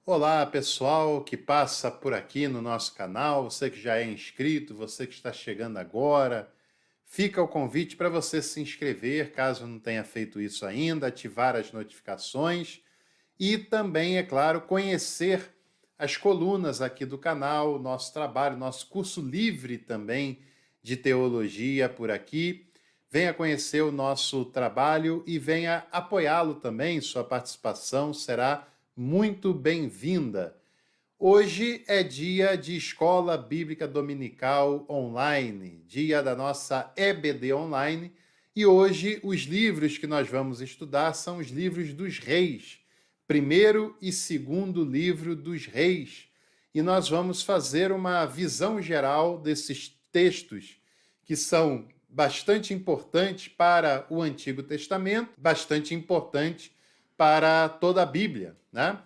Olá, pessoal que passa por aqui no nosso canal, você que já é inscrito, você que está chegando agora. Fica o convite para você se inscrever, caso não tenha feito isso ainda, ativar as notificações e também, é claro, conhecer as colunas aqui do canal, nosso trabalho, nosso curso livre também de teologia por aqui. Venha conhecer o nosso trabalho e venha apoiá-lo também, sua participação será muito bem-vinda. Hoje é dia de Escola Bíblica Dominical Online, dia da nossa EBD Online, e hoje os livros que nós vamos estudar são os livros dos reis, primeiro e segundo livro dos reis, e nós vamos fazer uma visão geral desses textos que são bastante importantes para o Antigo Testamento, bastante importantes para toda a Bíblia, né?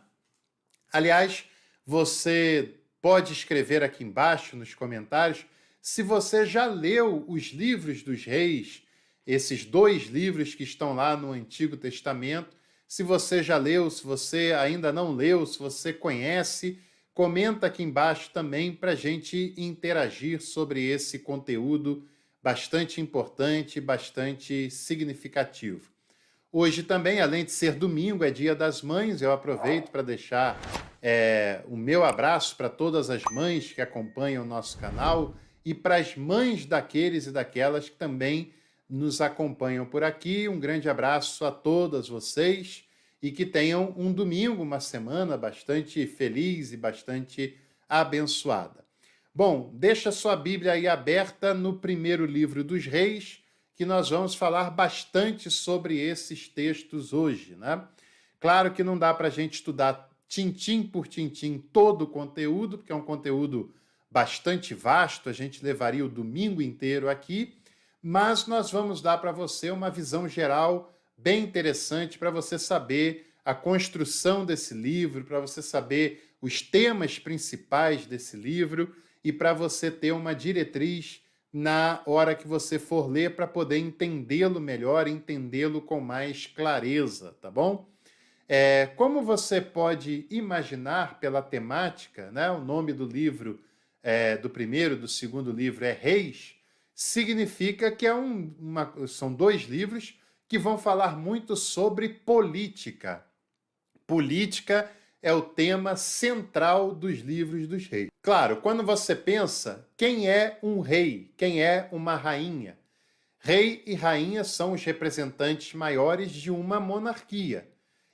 Aliás, você pode escrever aqui embaixo nos comentários se você já leu os livros dos reis, esses dois livros que estão lá no Antigo Testamento. Se você já leu, se você ainda não leu, se você conhece, comenta aqui embaixo também para a gente interagir sobre esse conteúdo bastante importante, bastante significativo. Hoje também, além de ser domingo, é Dia das Mães. Eu aproveito para deixar o meu abraço para todas as mães que acompanham o nosso canal e para as mães daqueles e daquelas que também nos acompanham por aqui. Um grande abraço a todas vocês e que tenham um domingo, uma semana bastante feliz e bastante abençoada. Bom, deixa sua Bíblia aí aberta no primeiro livro dos Reis, que nós vamos falar bastante sobre esses textos hoje, né? Claro que não dá para a gente estudar tintim por tintim todo o conteúdo, porque é um conteúdo bastante vasto, a gente levaria o domingo inteiro aqui, mas nós vamos dar para você uma visão geral bem interessante para você saber a construção desse livro, para você saber os temas principais desse livro e para você ter uma diretriz na hora que você for ler para poder entendê-lo melhor, entendê-lo com mais clareza, tá bom? Como você pode imaginar pela temática, né, o nome do livro, do primeiro, do segundo livro é Reis, significa que são dois livros que vão falar muito sobre política. Política é o tema central dos livros dos reis. Claro, quando você pensa, quem é um rei? Quem é uma rainha? Rei e rainha são os representantes maiores de uma monarquia.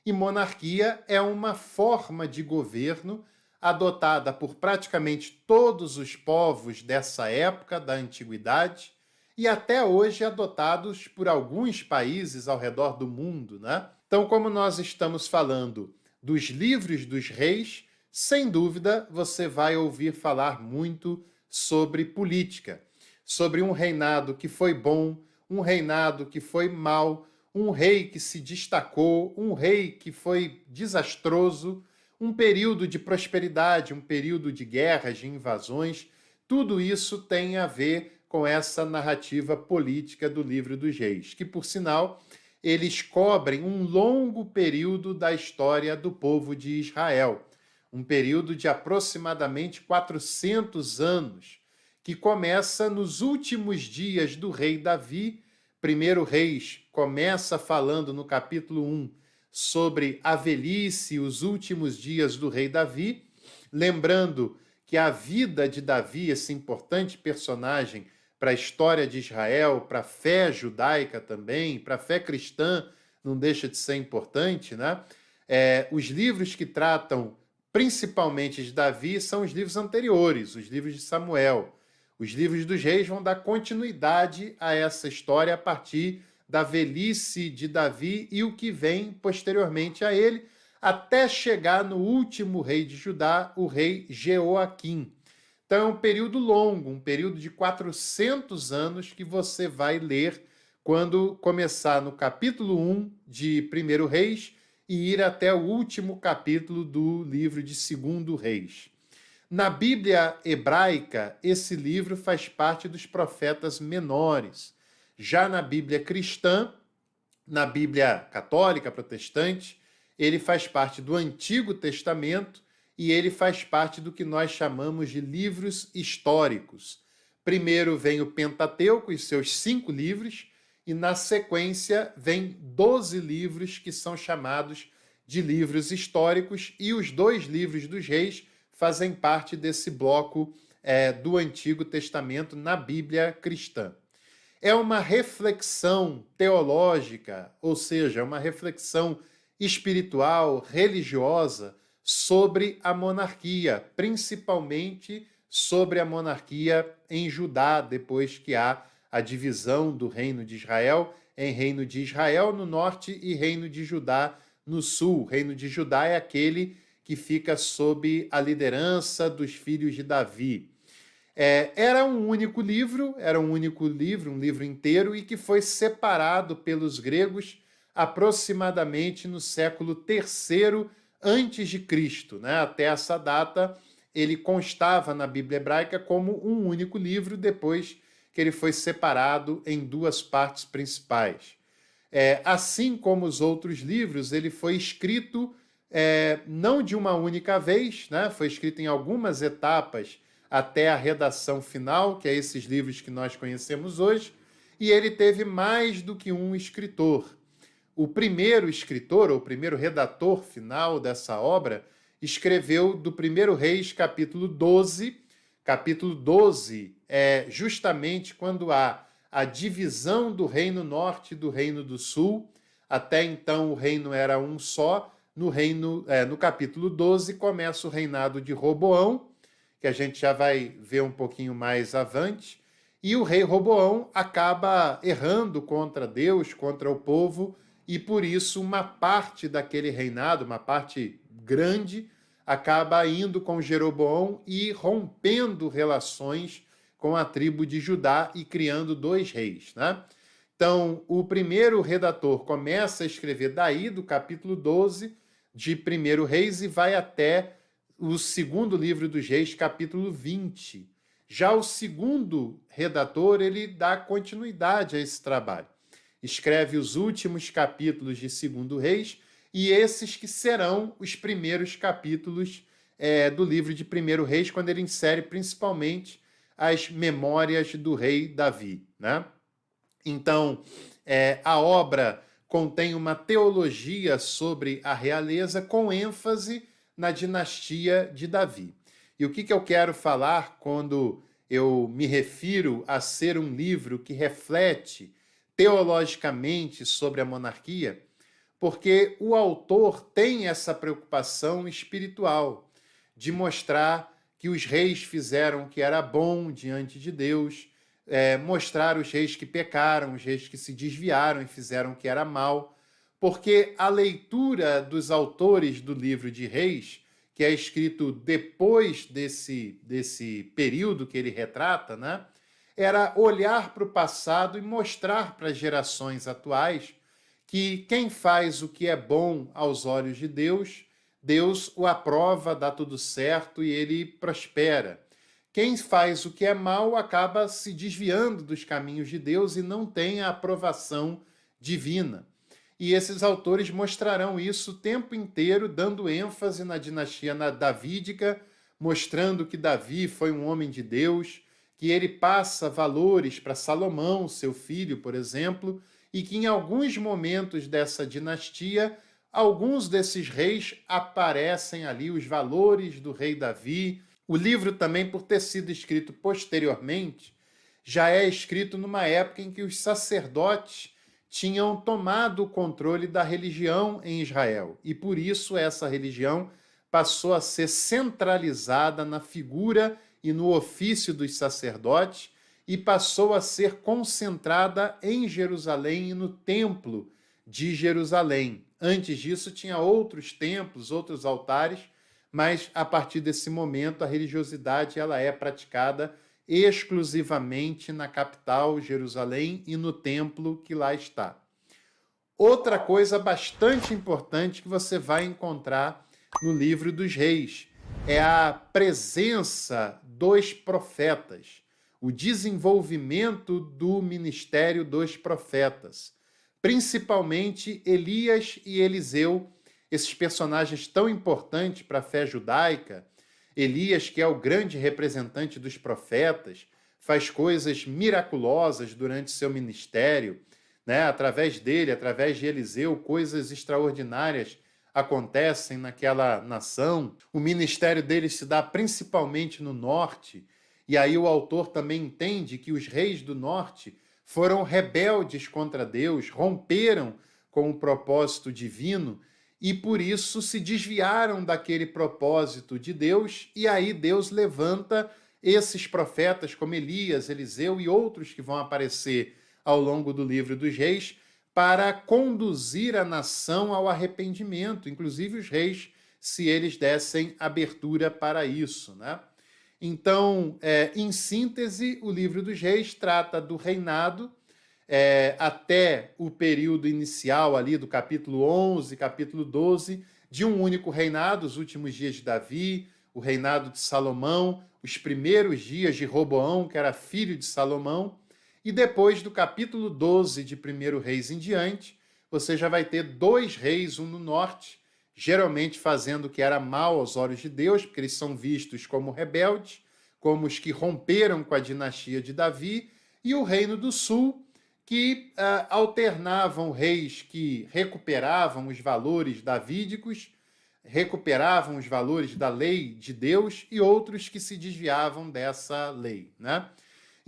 E monarquia é uma forma de governo adotada por praticamente todos os povos dessa época da antiguidade e até hoje adotados por alguns países ao redor do mundo, né? Então, como nós estamos falando dos livros dos reis, sem dúvida você vai ouvir falar muito sobre política, sobre um reinado que foi bom, um reinado que foi mau, um rei que se destacou, um rei que foi desastroso, um período de prosperidade, um período de guerras, de invasões. Tudo isso tem a ver com essa narrativa política do livro dos reis, que, por sinal, eles cobrem um longo período da história do povo de Israel, um período de aproximadamente 400 anos, que começa nos últimos dias do rei Davi. Primeiro Reis começa falando no capítulo 1 sobre a velhice e os últimos dias do rei Davi, lembrando que a vida de Davi, esse importante personagem para a história de Israel, para a fé judaica também, para a fé cristã, não deixa de ser importante, né? Os livros que tratam principalmente de Davi são os livros anteriores, os livros de Samuel. Os livros dos reis vão dar continuidade a essa história a partir da velhice de Davi e o que vem posteriormente a ele, até chegar no último rei de Judá, o rei Jeoaquim. Então é um período longo, um período de 400 anos que você vai ler quando começar no capítulo 1 de Primeiro Reis e ir até o último capítulo do livro de Segundo Reis. Na Bíblia hebraica, esse livro faz parte dos profetas menores. Já na Bíblia cristã, na Bíblia católica, protestante, ele faz parte do Antigo Testamento e ele faz parte do que nós chamamos de livros históricos. Primeiro vem o Pentateuco e seus 5 livros, e na sequência vem 12 livros que são chamados de livros históricos, e os 2 livros dos reis fazem parte desse bloco do Antigo Testamento na Bíblia cristã. É uma reflexão teológica, ou seja, uma reflexão espiritual, religiosa, sobre a monarquia, principalmente sobre a monarquia em Judá, depois que há a divisão do reino de Israel em reino de Israel no norte e reino de Judá no sul. O reino de Judá é aquele que fica sob a liderança dos filhos de Davi. Era um único livro, um livro inteiro, e que foi separado pelos gregos aproximadamente no século III antes de Cristo, né? Até essa data, ele constava na Bíblia hebraica como um único livro, depois que ele foi separado em 2 partes principais. Assim como os outros livros, ele foi escrito não de uma única vez, né? Foi escrito em algumas etapas até a redação final, que é esses livros que nós conhecemos hoje, e ele teve mais do que um escritor. O primeiro escritor, ou o primeiro redator final dessa obra, escreveu do 1 Reis, capítulo 12. Capítulo 12 é justamente quando há a divisão do reino norte e do reino do sul. Até então o reino era um só. No capítulo 12 começa o reinado de Roboão, que a gente já vai ver um pouquinho mais avante, e o rei Roboão acaba errando contra Deus, contra o povo, e por isso uma parte daquele reinado, uma parte grande, acaba indo com Jeroboão e rompendo relações com a tribo de Judá e criando 2 reis, né? Então, o primeiro redator começa a escrever daí, do capítulo 12 de 1 Reis, e vai até o segundo livro dos Reis, capítulo 20. Já o segundo redator, ele dá continuidade a esse trabalho. Escreve os últimos capítulos de 2 Reis, e esses que serão os primeiros capítulos do livro de 1 Reis, quando ele insere principalmente as memórias do rei Davi, né? Então, a obra contém uma teologia sobre a realeza com ênfase na dinastia de Davi. E o que eu quero falar quando eu me refiro a ser um livro que reflete teologicamente sobre a monarquia? Porque o autor tem essa preocupação espiritual de mostrar que os reis fizeram o que era bom diante de Deus, mostrar os reis que pecaram, os reis que se desviaram e fizeram o que era mal, porque a leitura dos autores do livro de Reis, que é escrito depois desse período que ele retrata, né, era olhar para o passado e mostrar para as gerações atuais que quem faz o que é bom aos olhos de Deus, Deus o aprova, dá tudo certo e ele prospera. Quem faz o que é mal acaba se desviando dos caminhos de Deus e não tem a aprovação divina. E esses autores mostrarão isso o tempo inteiro, dando ênfase na dinastia davídica, mostrando que Davi foi um homem de Deus, que ele passa valores para Salomão, seu filho, por exemplo, e que em alguns momentos dessa dinastia, alguns desses reis aparecem ali, os valores do rei Davi. O livro também, por ter sido escrito posteriormente, já é escrito numa época em que os sacerdotes tinham tomado o controle da religião em Israel. E por isso essa religião passou a ser centralizada na figura e no ofício dos sacerdotes e passou a ser concentrada em Jerusalém e no templo de Jerusalém. Antes disso tinha outros templos, outros altares, mas a partir desse momento a religiosidade ela é praticada exclusivamente na capital, Jerusalém, e no templo que lá está. Outra coisa bastante importante que você vai encontrar no livro dos Reis é a presença dos profetas, o desenvolvimento do ministério dos profetas, principalmente Elias e Eliseu, esses personagens tão importantes para a fé judaica. Elias, que é o grande representante dos profetas, faz coisas miraculosas durante seu ministério, né? Através dele, através de Eliseu, coisas extraordinárias acontecem naquela nação. O ministério dele se dá principalmente no norte, e aí o autor também entende que os reis do norte foram rebeldes contra Deus, romperam com o propósito divino e por isso se desviaram daquele propósito de Deus, e aí Deus levanta esses profetas como Elias, Eliseu e outros que vão aparecer ao longo do livro dos reis para conduzir a nação ao arrependimento, inclusive os reis, se eles dessem abertura para isso, né? Então, em síntese, o livro dos reis trata do reinado até o período inicial ali do capítulo 11, capítulo 12, de um único reinado, os últimos dias de Davi, o reinado de Salomão, os primeiros dias de Roboão, que era filho de Salomão, e depois do capítulo 12 de 1 Reis em diante, você já vai ter 2 reis, um no norte, geralmente fazendo o que era mal aos olhos de Deus, porque eles são vistos como rebeldes, como os que romperam com a dinastia de Davi, e o reino do sul, que alternavam reis que recuperavam os valores davídicos, recuperavam os valores da lei de Deus, e outros que se desviavam dessa lei, né?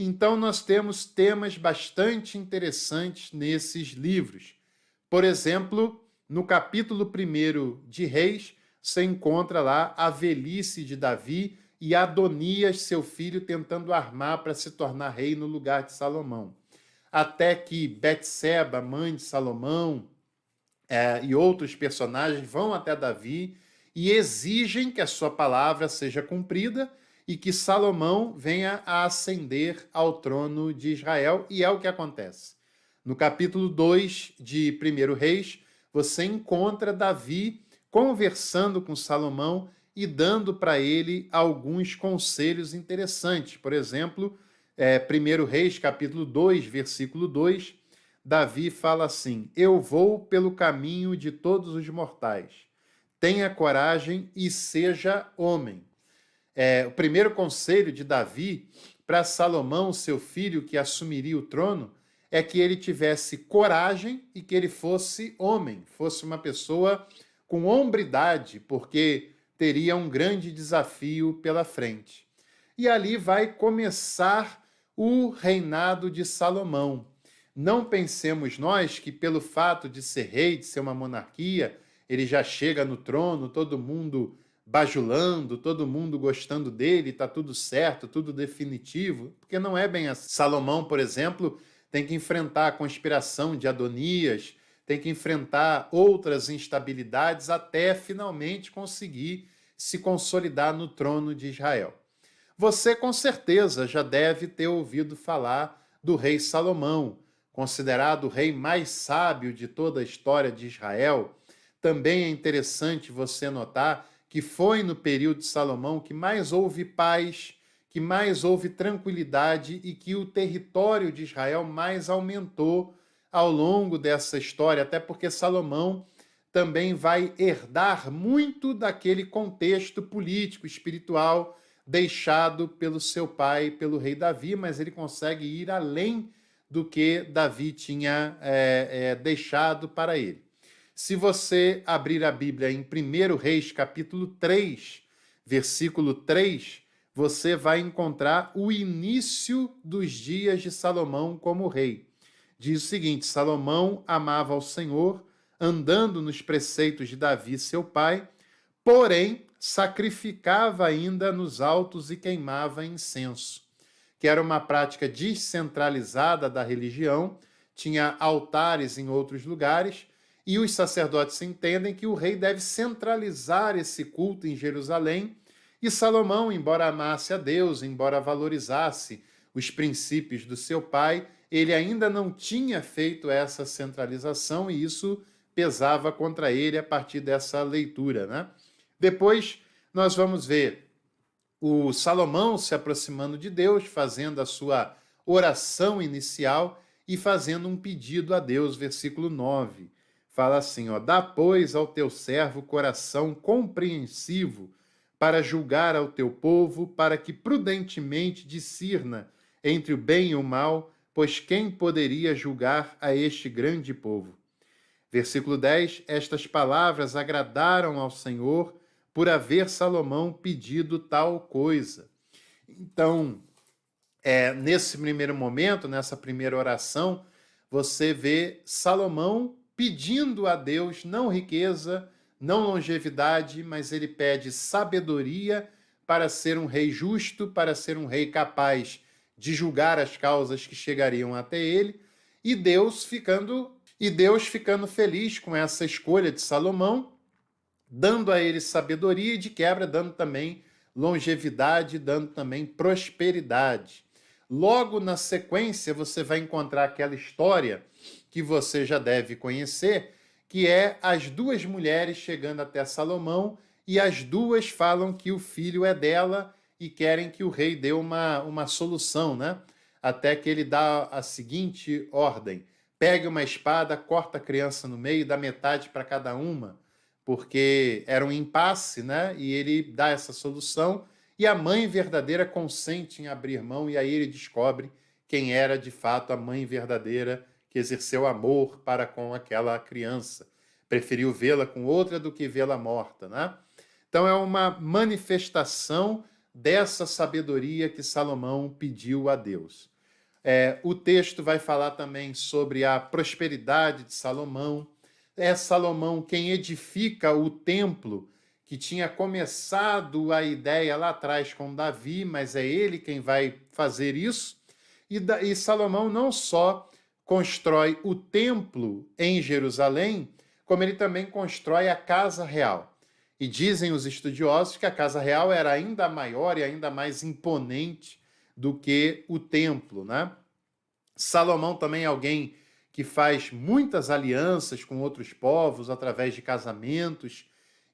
Então, nós temos temas bastante interessantes nesses livros. Por exemplo, no capítulo 1 de Reis, você encontra lá a velhice de Davi e Adonias, seu filho, tentando armar para se tornar rei no lugar de Salomão. Até que Betseba, mãe de Salomão, e outros personagens vão até Davi e exigem que a sua palavra seja cumprida e que Salomão venha a ascender ao trono de Israel, e é o que acontece. No capítulo 2 de 1 Reis, você encontra Davi conversando com Salomão e dando para ele alguns conselhos interessantes. Por exemplo, 1 Reis, capítulo 2, versículo 2, Davi fala assim: eu vou pelo caminho de todos os mortais. Tenha coragem e seja homem. O primeiro conselho de Davi para Salomão, seu filho, que assumiria o trono, é que ele tivesse coragem e que ele fosse homem, fosse uma pessoa com hombridade, porque teria um grande desafio pela frente. E ali vai começar o reinado de Salomão. Não pensemos nós que pelo fato de ser rei, de ser uma monarquia, ele já chega no trono, todo mundo bajulando, todo mundo gostando dele, está tudo certo, tudo definitivo, porque não é bem assim. Salomão, por exemplo, tem que enfrentar a conspiração de Adonias, tem que enfrentar outras instabilidades até finalmente conseguir se consolidar no trono de Israel. Você, com certeza, já deve ter ouvido falar do rei Salomão, considerado o rei mais sábio de toda a história de Israel. Também é interessante você notar que foi no período de Salomão que mais houve paz, que mais houve tranquilidade e que o território de Israel mais aumentou ao longo dessa história, até porque Salomão também vai herdar muito daquele contexto político, espiritual, deixado pelo seu pai, pelo rei Davi, mas ele consegue ir além do que Davi tinha deixado para ele. Se você abrir a Bíblia em 1 Reis, capítulo 3, versículo 3, você vai encontrar o início dos dias de Salomão como rei. Diz o seguinte: Salomão amava ao Senhor, andando nos preceitos de Davi, seu pai, porém sacrificava ainda nos altos e queimava incenso, que era uma prática descentralizada da religião, tinha altares em outros lugares, e os sacerdotes entendem que o rei deve centralizar esse culto em Jerusalém, e Salomão, embora amasse a Deus, embora valorizasse os princípios do seu pai, ele ainda não tinha feito essa centralização, e isso pesava contra ele a partir dessa leitura, né? Depois nós vamos ver o Salomão se aproximando de Deus, fazendo a sua oração inicial e fazendo um pedido a Deus, versículo 9. fala assim, ó, dá, pois, ao teu servo coração compreensivo para julgar ao teu povo, para que prudentemente discirna entre o bem e o mal, pois quem poderia julgar a este grande povo? Versículo 10, estas palavras agradaram ao Senhor por haver Salomão pedido tal coisa. Então, nesse primeiro momento, nessa primeira oração, você vê Salomão pedindo a Deus não riqueza, não longevidade, mas ele pede sabedoria para ser um rei justo, para ser um rei capaz de julgar as causas que chegariam até ele, e Deus ficando feliz com essa escolha de Salomão, dando a ele sabedoria e de quebra dando também longevidade, dando também prosperidade. Logo na sequência, você vai encontrar aquela história que você já deve conhecer, que é as duas mulheres chegando até Salomão e as duas falam que o filho é dela e querem que o rei dê uma solução, né? Até que ele dá a seguinte ordem: pegue uma espada, corta a criança no meio, dá metade para cada uma, porque era um impasse, né? E ele dá essa solução e a mãe verdadeira consente em abrir mão, e aí ele descobre quem era de fato a mãe verdadeira que exerceu amor para com aquela criança. Preferiu vê-la com outra do que vê-la morta, né? Então é uma manifestação dessa sabedoria que Salomão pediu a Deus. O texto vai falar também sobre a prosperidade de Salomão. É Salomão quem edifica o templo, que tinha começado a ideia lá atrás com Davi, mas é ele quem vai fazer isso. E Salomão não só constrói o templo em Jerusalém, como ele também constrói a casa real. E dizem os estudiosos que a casa real era ainda maior e ainda mais imponente do que o templo, né? Salomão também é alguém que faz muitas alianças com outros povos através de casamentos.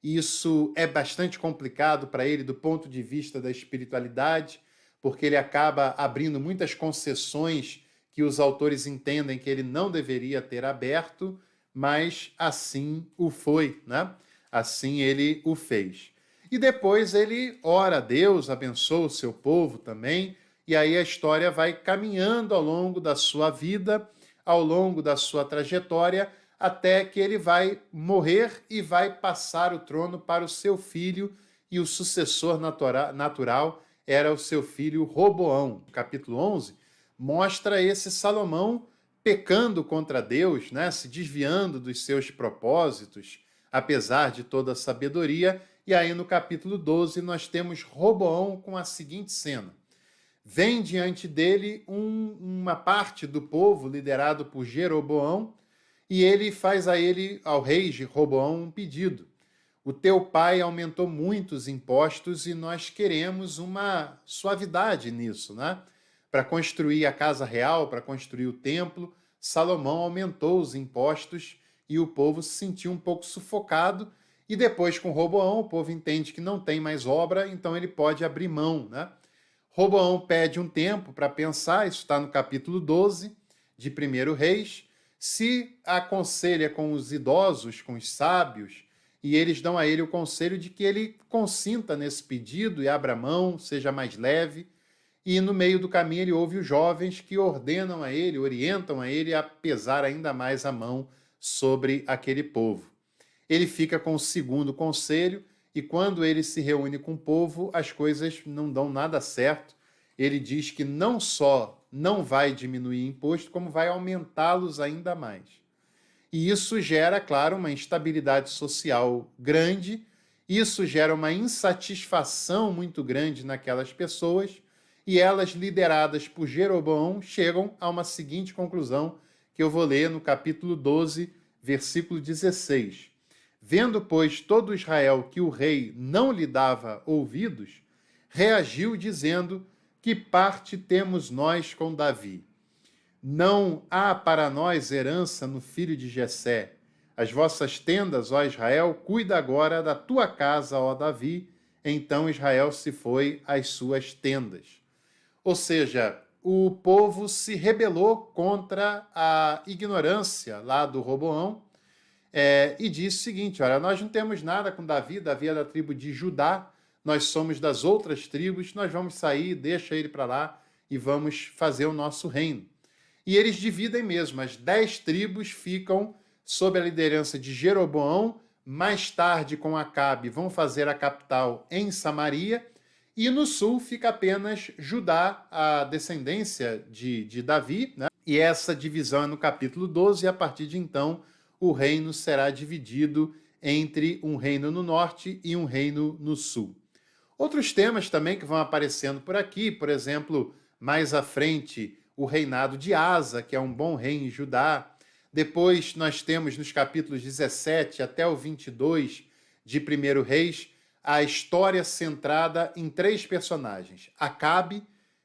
Isso é bastante complicado para ele do ponto de vista da espiritualidade, porque ele acaba abrindo muitas concessões que os autores entendem que ele não deveria ter aberto, mas assim o foi, né? Assim ele o fez. E depois ele ora a Deus, abençoa o seu povo também, e aí a história vai caminhando ao longo da sua vida, ao longo da sua trajetória, até que ele vai morrer e vai passar o trono para o seu filho, e o sucessor natural era o seu filho Roboão. O capítulo 11 mostra esse Salomão pecando contra Deus, né? Se desviando dos seus propósitos, apesar de toda a sabedoria. E aí no capítulo 12 nós temos Roboão com a seguinte cena. Vem diante dele uma parte do povo liderado por Jeroboão, e ele faz ao rei Roboão um pedido. O teu pai aumentou muito os impostos e nós queremos uma suavidade nisso, né? Para construir a casa real, para construir o templo, Salomão aumentou os impostos e o povo se sentiu um pouco sufocado. E depois, com Roboão, o povo entende que não tem mais obra, então ele pode abrir mão, né? Roboão pede um tempo para pensar, isso está no capítulo 12 de 1 Reis, se aconselha com os idosos, com os sábios, e eles dão a ele o conselho de que ele consinta nesse pedido e abra mão, seja mais leve, e no meio do caminho ele ouve os jovens que ordenam a ele, orientam a ele a pesar ainda mais a mão sobre aquele povo. Ele fica com o segundo conselho, e quando ele se reúne com o povo, as coisas não dão nada certo. Ele diz que não só não vai diminuir imposto, como vai aumentá-los ainda mais. E isso gera, claro, uma instabilidade social grande, isso gera uma insatisfação muito grande naquelas pessoas, e elas, lideradas por Jeroboão, chegam a uma seguinte conclusão, que eu vou ler no capítulo 12, versículo 16. Vendo, pois, todo Israel que o rei não lhe dava ouvidos, reagiu dizendo: que parte temos nós com Davi? Não há para nós herança no filho de Jessé. As vossas tendas, ó Israel, cuida agora da tua casa, ó Davi. Então Israel se foi às suas tendas. Ou seja, o povo se rebelou contra a ignorância lá do Roboão. e disse o seguinte: olha, nós não temos nada com Davi, Davi é da tribo de Judá, nós somos das outras tribos, nós vamos sair, deixa ele para lá e vamos fazer o nosso reino. E eles dividem mesmo, as 10 tribos ficam sob a liderança de Jeroboão, mais tarde com Acabe vão fazer a capital em Samaria, e no sul fica apenas Judá, a descendência de Davi, né? E essa divisão é no capítulo 12, e a partir de então o reino será dividido entre um reino no norte e um reino no sul. Outros temas também que vão aparecendo por aqui, por exemplo, mais à frente, o reinado de Asa, que é um bom rei em Judá. Depois nós temos nos capítulos 17 até o 22 de 1 Reis, a história centrada em 3 personagens: Acabe,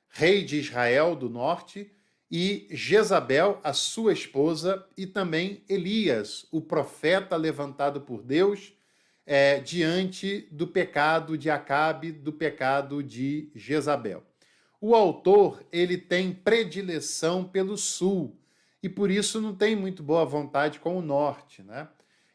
rei de Israel do norte, e Jezabel, a sua esposa, e também Elias, o profeta levantado por Deus, diante do pecado de Acabe, do pecado de Jezabel. O autor ele tem predileção pelo sul e por isso não tem muito boa vontade com o norte, né?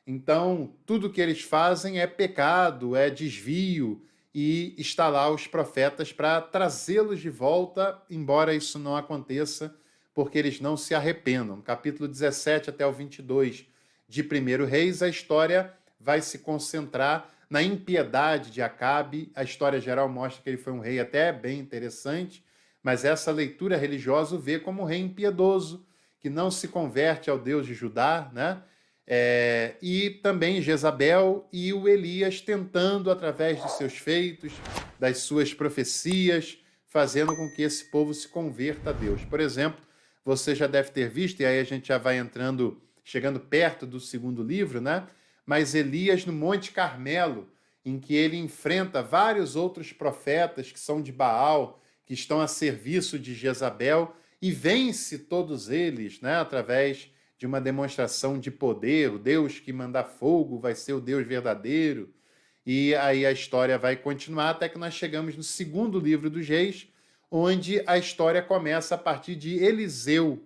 Então, tudo que eles fazem é pecado, é desvio, e está lá os profetas para trazê-los de volta, embora isso não aconteça, porque eles não se arrependam. No capítulo 17 até o 22 de 1 Reis, a história vai se concentrar na impiedade de Acabe. A história geral mostra que ele foi um rei até bem interessante, mas essa leitura religiosa o vê como um rei impiedoso, que não se converte ao Deus de Judá, né? E também Jezabel e o Elias tentando, através de seus feitos, das suas profecias, fazendo com que esse povo se converta a Deus. Por exemplo, você já deve ter visto, e aí a gente já vai chegando perto do segundo livro, né? Mas Elias no Monte Carmelo, em que ele enfrenta vários outros profetas que são de Baal, que estão a serviço de Jezabel, e vence todos eles, né, através de uma demonstração de poder. O Deus que manda fogo vai ser o Deus verdadeiro. E aí a história vai continuar até que nós chegamos no segundo livro dos Reis, onde a história começa a partir de Eliseu.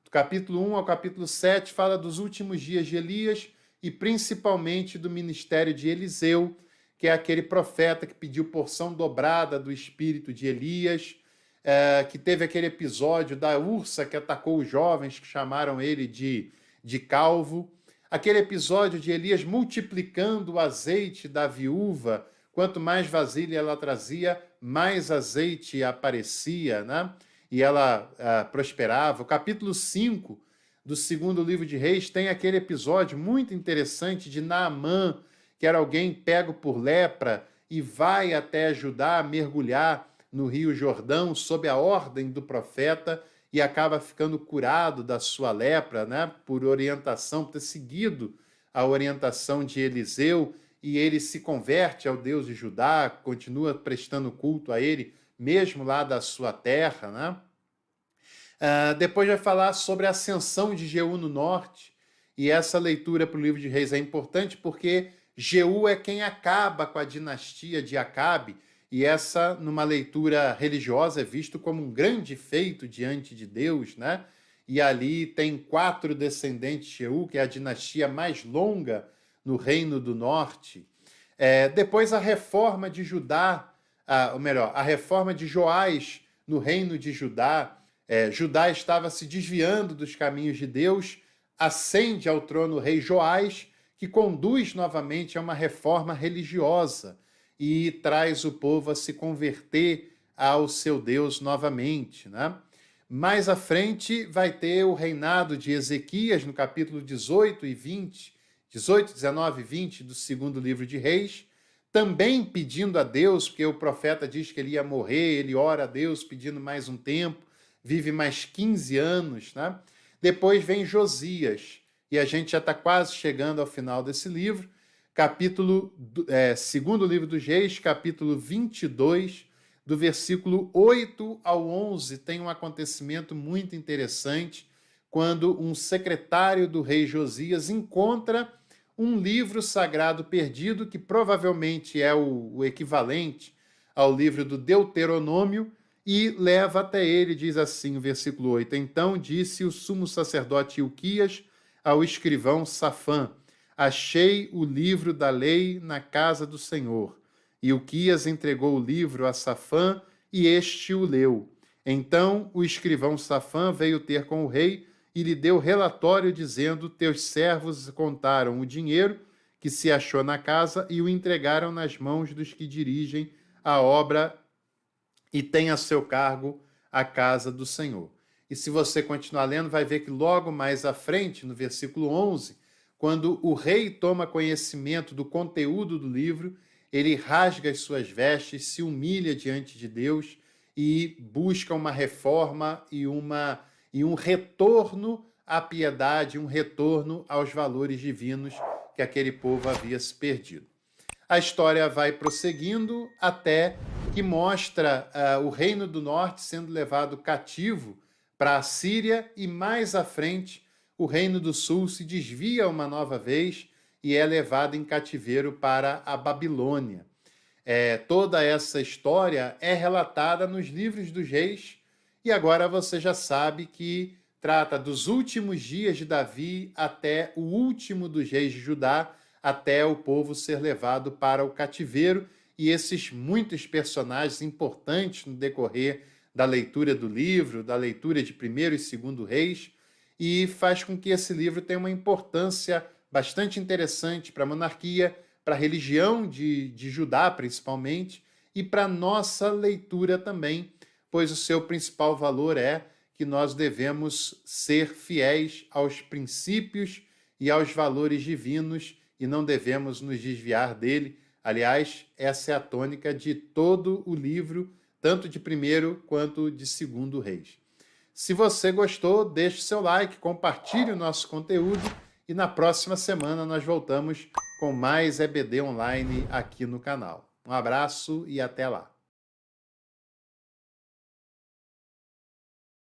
Do capítulo 1 ao capítulo 7 fala dos últimos dias de Elias e principalmente do ministério de Eliseu, que é aquele profeta que pediu porção dobrada do espírito de Elias, que teve aquele episódio da ursa que atacou os jovens, que chamaram ele de calvo, aquele episódio de Elias multiplicando o azeite da viúva, quanto mais vasilha ela trazia, mais azeite aparecia, né? E ela prosperava. O capítulo 5 do segundo livro de Reis tem aquele episódio muito interessante de Naamã, que era alguém pego por lepra e vai até Judá mergulhar no Rio Jordão sob a ordem do profeta e acaba ficando curado da sua lepra, né? Por orientação, por ter seguido a orientação de Eliseu, e ele se converte ao Deus de Judá, continua prestando culto a ele, mesmo lá da sua terra, né? Depois vai falar sobre a ascensão de Jeú no norte, e essa leitura para o livro de Reis é importante porque Jeú é quem acaba com a dinastia de Acabe, e essa, numa leitura religiosa, é visto como um grande feito diante de Deus, né? E ali tem 4 descendentes de Jeú, que é a dinastia mais longa no Reino do Norte. Depois a reforma de Judá, ou melhor, a reforma de Joás no Reino de Judá. Judá estava se desviando dos caminhos de Deus, ascende ao trono o rei Joás, que conduz novamente a uma reforma religiosa e traz o povo a se converter ao seu Deus novamente, né? Mais à frente vai ter o reinado de Ezequias, no capítulo 18 e 20, 18, 19 e 20 do segundo livro de Reis, também pedindo a Deus, porque o profeta diz que ele ia morrer, ele ora a Deus pedindo mais um tempo, vive mais 15 anos, né? Depois vem Josias, e a gente já está quase chegando ao final desse livro, segundo livro dos Reis, capítulo 22, do versículo 8 ao 11, tem um acontecimento muito interessante, quando um secretário do rei Josias encontra um livro sagrado perdido, que provavelmente é o equivalente ao livro do Deuteronômio, e leva até ele, diz assim o versículo 8, então disse o sumo sacerdote Ilquias ao escrivão Safã, achei o livro da lei na casa do Senhor. E Uquias entregou o livro a Safã, e este o leu. Então o escrivão Safã veio ter com o rei e lhe deu relatório dizendo: teus servos contaram o dinheiro que se achou na casa e o entregaram nas mãos dos que dirigem a obra e têm a seu cargo a casa do Senhor. E se você continuar lendo, vai ver que logo mais à frente, no versículo 11, quando o rei toma conhecimento do conteúdo do livro, ele rasga as suas vestes, se humilha diante de Deus e busca uma reforma e um retorno à piedade, um retorno aos valores divinos que aquele povo havia se perdido. A história vai prosseguindo até que mostra o Reino do Norte sendo levado cativo para a Síria e mais à frente o Reino do Sul se desvia uma nova vez e é levado em cativeiro para a Babilônia. Toda essa história é relatada nos livros dos reis e agora você já sabe que trata dos últimos dias de Davi até o último dos reis de Judá, até o povo ser levado para o cativeiro, e esses muitos personagens importantes no decorrer da leitura do livro, da leitura de 1º e 2º Reis, e faz com que esse livro tenha uma importância bastante interessante para a monarquia, para a religião de Judá, principalmente, e para a nossa leitura também, pois o seu principal valor é que nós devemos ser fiéis aos princípios e aos valores divinos e não devemos nos desviar dele. Aliás, essa é a tônica de todo o livro, tanto de 1º quanto de 2º Reis. Se você gostou, deixe seu like, compartilhe o nosso conteúdo e na próxima semana nós voltamos com mais EBD Online aqui no canal. Um abraço e até lá!